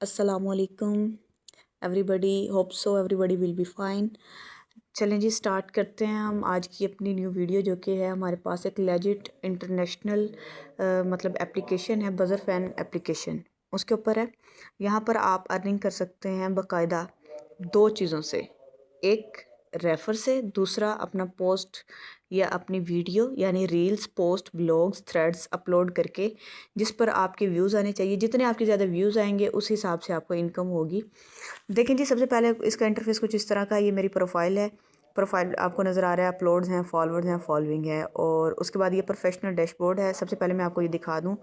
अस्सलामुअलैकुम everybody, hope so everybody will be fine. चलें जी, start करते हैं हम आज की अपनी न्यू वीडियो, जो कि है हमारे पास एक लेजिट इंटरनेशनल मतलब एप्लीकेशन है, बज़र फ़ैन एप्लीकेशन। उसके ऊपर है, यहाँ पर आप अर्निंग कर सकते हैं बाकायदा दो चीज़ों से, एक रेफ़र से, दूसरा अपना पोस्ट या अपनी वीडियो यानी reels, post, blogs, threads upload करके, जिस पर आपके व्यूज़ आने चाहिए। जितने आपके ज़्यादा व्यूज़ आएंगे उस हिसाब से आपको इनकम होगी। देखें जी, सबसे पहले इसका इंटरफेस कुछ इस तरह का, ये मेरी प्रोफाइल है। प्रोफाइल आपको नज़र आ रहा है, अपलोड्स हैं, फॉलोअर्स हैं, फॉलोइंग है, और उसके बाद ये प्रोफेशनल डैशबोर्ड है। सबसे पहले मैं आपको ये दिखा दूँ।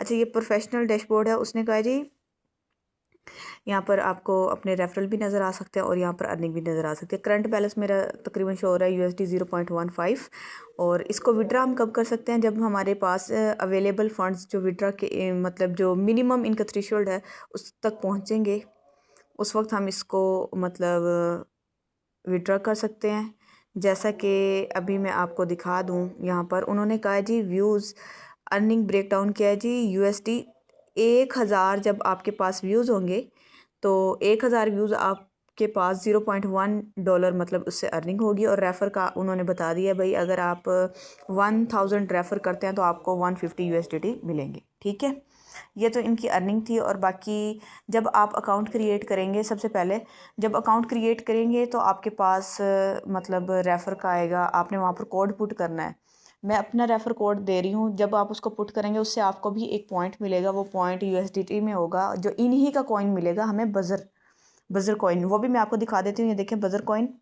अच्छा, ये प्रोफेशनल डैशबोर्ड है। उसने कहा जी यहाँ पर आपको अपने रेफरल भी नज़र आ सकते हैं और यहाँ पर अर्निंग भी नज़र आ सकती है। करंट बैलेंस मेरा तकरीबन शो हो रहा है USD 0.15। और इसको विड्रा हम कब कर सकते हैं? जब हमारे पास अवेलेबल फ़ंड्स जो विड्रा के मतलब जो मिनिमम इनका थ्रेशोल्ड है उस तक पहुँचेंगे, उस वक्त हम इसको मतलब विड्रा कर सकते हैं। जैसा कि अभी मैं आपको दिखा दूँ, यहाँ पर उन्होंने कहा है जी व्यूज़ अर्निंग ब्रेक डाउन किया है जी। USD 1000 जब आपके पास व्यूज़ होंगे तो 1000 व्यूज़ आपके पास $0.1 मतलब उससे अर्निंग होगी। और रेफ़र का उन्होंने बता दिया भाई, अगर आप 1000 रेफ़र करते हैं तो आपको 150 USDT मिलेंगे। ठीक है, ये तो इनकी अर्निंग थी। और बाकी जब आप अकाउंट क्रिएट करेंगे, सबसे पहले जब अकाउंट क्रिएट करेंगे तो आपके पास मतलब रेफ़र का आएगा, आपने वहाँ पर कोड पुट करना है। मैं अपना रेफ़र कोड दे रही हूँ। जब आप उसको पुट करेंगे उससे आपको भी एक पॉइंट मिलेगा, वो पॉइंट USDT में होगा, जो इन्हीं का कॉइन मिलेगा हमें, बज़र कॉइन। वो भी मैं आपको दिखा देती हूँ। ये देखें बज़र कॉइन,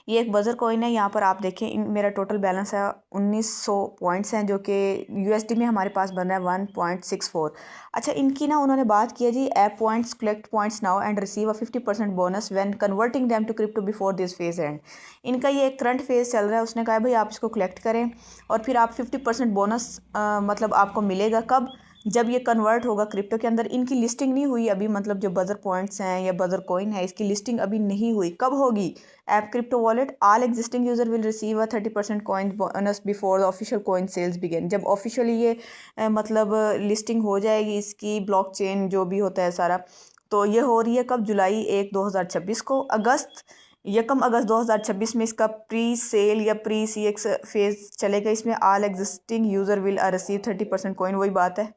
ये एक बज़र कॉइन है। यहाँ पर आप देखें मेरा टोटल बैलेंस है 1900 पॉइंट्स हैं, जो कि USD में हमारे पास बन रहा है 1.64। अच्छा, इनकी ना उन्होंने बात की है जी, app points collect points now and receive a 50% bonus when converting them to crypto before this phase end. इनका ये एक करंट फेज चल रहा है। उसने कहा भाई आप इसको कलेक्ट करें और फिर आप 50% बोनस मतलब आपको मिलेगा। कब? जब ये कन्वर्ट होगा क्रिप्टो के अंदर। इनकी लिस्टिंग नहीं हुई अभी, मतलब जो बज़र पॉइंट्स हैं या बज़र कॉइन है, इसकी लिस्टिंग अभी नहीं हुई। कब होगी? App crypto wallet all existing user will receive a 30% coin bonus before the official coin sales begin. जब ऑफिशियली ये मतलब लिस्टिंग हो जाएगी इसकी, ब्लॉकचेन जो भी होता है सारा, तो ये हो रही है कब? जुलाई 1 2026 को। यकम अगस्त 2026 में इसका प्री सेल या प्री CX फेज चलेगा। इसमें all existing user will receive 30% coin, वही बात है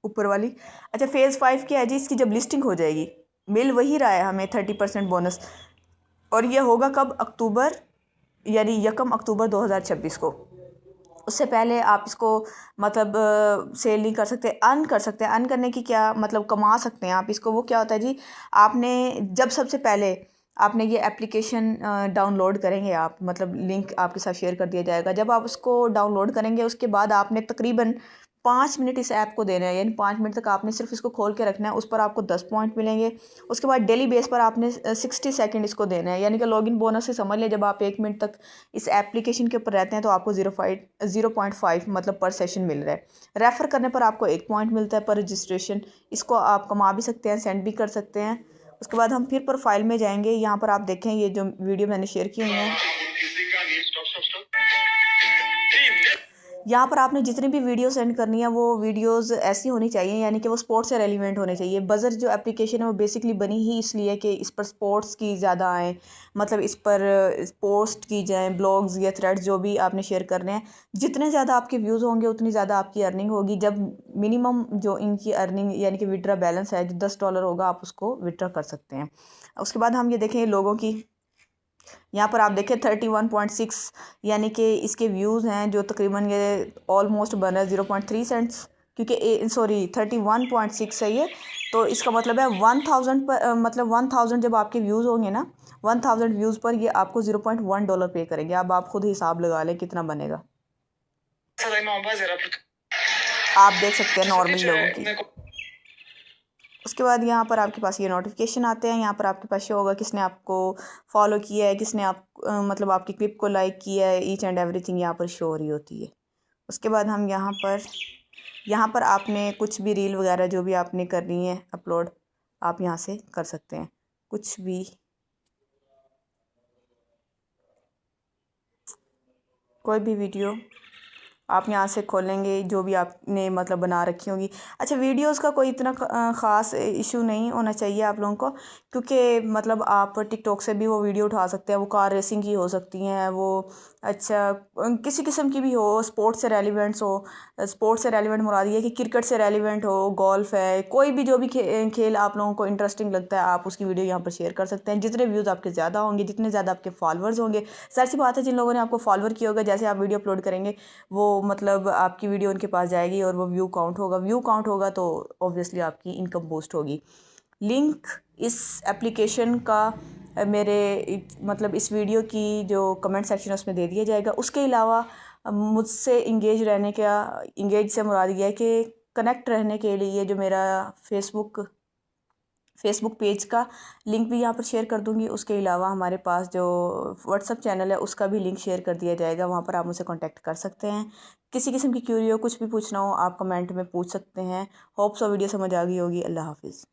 ऊपर वाली। अच्छा, फेज़ 5 क्या है जी? इसकी जब लिस्टिंग हो जाएगी, मिल वही रहा है हमें 30% बोनस। और ये होगा कब? अक्टूबर, यानी यकम अक्टूबर 2026 को। उससे पहले आप इसको मतलब सेल नहीं कर सकते, अर्न कर सकते हैं। अर्न करने की क्या मतलब, कमा सकते हैं आप इसको। वो क्या होता है जी, आपने जब सबसे पहले आपने ये एप्लीकेशन डाउनलोड करेंगे आप, मतलब लिंक आपके साथ शेयर कर दिया जाएगा। जब आप उसको डाउनलोड करेंगे उसके बाद आपने तकरीबन 5 मिनट इस ऐप को देना है, यानी 5 मिनट तक आपने सिर्फ इसको खोल के रखना है। उस पर आपको 10 पॉइंट मिलेंगे। उसके बाद डेली बेस पर आपने 60 सेकंड इसको देना है, यानी कि लॉगिन बोनस से समझ लें, जब आप 1 मिनट तक इस एप्लीकेशन के ऊपर रहते हैं तो आपको 0.5 मतलब पर सेशन मिल रहा है। रेफ़र करने पर आपको 1 पॉइंट मिलता है पर रजिस्ट्रेशन। इसको आप कमा भी सकते हैं, सेंड भी कर सकते हैं। उसके बाद हम फिर प्रोफाइल में जाएंगे। यहाँ पर आप देखें ये जो वीडियो मैंने शेयर की हुई है, यहाँ पर आपने जितनी भी वीडियो सेंड करनी है वो वीडियोस ऐसी होनी चाहिए, यानी कि वो स्पोर्ट्स से रेलिवेंट होने चाहिए। बज़र जो एप्लीकेशन है वो बेसिकली बनी ही इसलिए कि इस पर स्पोर्ट्स की ज़्यादा आए, मतलब इस पर पोस्ट की जाए, ब्लॉग्स या थ्रेड्स जो भी आपने शेयर करने हैं। जितने ज़्यादा आपके व्यूज़ होंगे उतनी ज़्यादा आपकी अर्निंग होगी। जब मिनिमम जो इनकी अर्निंग यानी कि विड्रा बैलेंस है जो $10 होगा, आप उसको विड्रा कर सकते हैं। उसके बाद हम ये देखें लोगों की, यहाँ पर आप देखें 31.6, यानी कि इसके व्यूज़ हैं जो तकरीबन ये ऑलमोस्ट बन रहा है 0.3 सेंट्स, क्योंकि सॉरी 31.6 है ये। तो इसका मतलब है 1000 पर मतलब 1000 जब आपके व्यूज़ होंगे ना, 1000 व्यूज़ पर ये आपको $0.1 पे करेंगे। अब आप खुद हिसाब लगा लें कितना बनेगा। आप देख सकते हैं नॉर्मल लोगों की। उसके बाद यहाँ पर आपके पास ये नोटिफिकेशन आते हैं। यहाँ पर आपके पास शो होगा किसने आपको फॉलो किया है, किसने आप मतलब आपकी क्लिप को लाइक किया है, ईच एंड एवरीथिंग यहाँ पर शो हो रही होती है। उसके बाद हम यहाँ पर आपने कुछ भी रील वगैरह जो भी आपने करनी है अपलोड, आप यहाँ से कर सकते हैं। कुछ भी कोई भी वीडियो आप यहाँ से खोलेंगे जो भी आपने मतलब बना रखी होगी। अच्छा, वीडियोस का कोई इतना ख़ास इशू नहीं होना चाहिए आप लोगों को, क्योंकि मतलब आप टिकटॉक से भी वो वीडियो उठा सकते हैं। वो कार रेसिंग की हो सकती हैं, वो अच्छा किसी किस्म की भी हो, स्पोर्ट्स से रेलिवेंट्स हो। स्पोर्ट्स से रेलिवेंट मुराद ये है कि क्रिकेट से रेलिवेंट हो, गोल्फ है, कोई भी जो भी खेल आप लोगों को इंटरेस्टिंग लगता है आप उसकी वीडियो यहाँ पर शेयर कर सकते हैं। जितने व्यूज़ आपके ज़्यादा होंगे, जितने ज़्यादा आपके फॉलोअर्स होंगे, ज़ाहिर सी बात है जिन लोगों ने आपको फॉलोअर किया होगा, जैसे आप वीडियो अपलोड करेंगे वो मतलब आपकी वीडियो उनके पास जाएगी और वो व्यू काउंट होगा तो ऑब्वियसली आपकी इनकम बूस्ट होगी। लिंक इस एप्लीकेशन का मतलब इस वीडियो की जो कमेंट सेक्शन है उसमें दे दिया जाएगा। उसके अलावा मुझसे इंगेज से मुराद ये है कि कनेक्ट रहने के लिए जो मेरा फेसबुक पेज का लिंक भी यहाँ पर शेयर कर दूँगी। उसके अलावा हमारे पास जो व्हाट्सअप चैनल है उसका भी लिंक शेयर कर दिया जाएगा, वहाँ पर आप मुझसे कांटेक्ट कर सकते हैं। किसी किस्म की क्यूरी हो, कुछ भी पूछना हो आप कमेंट में पूछ सकते हैं। होप सो वीडियो समझ आ गई होगी। अल्लाह हाफिज़।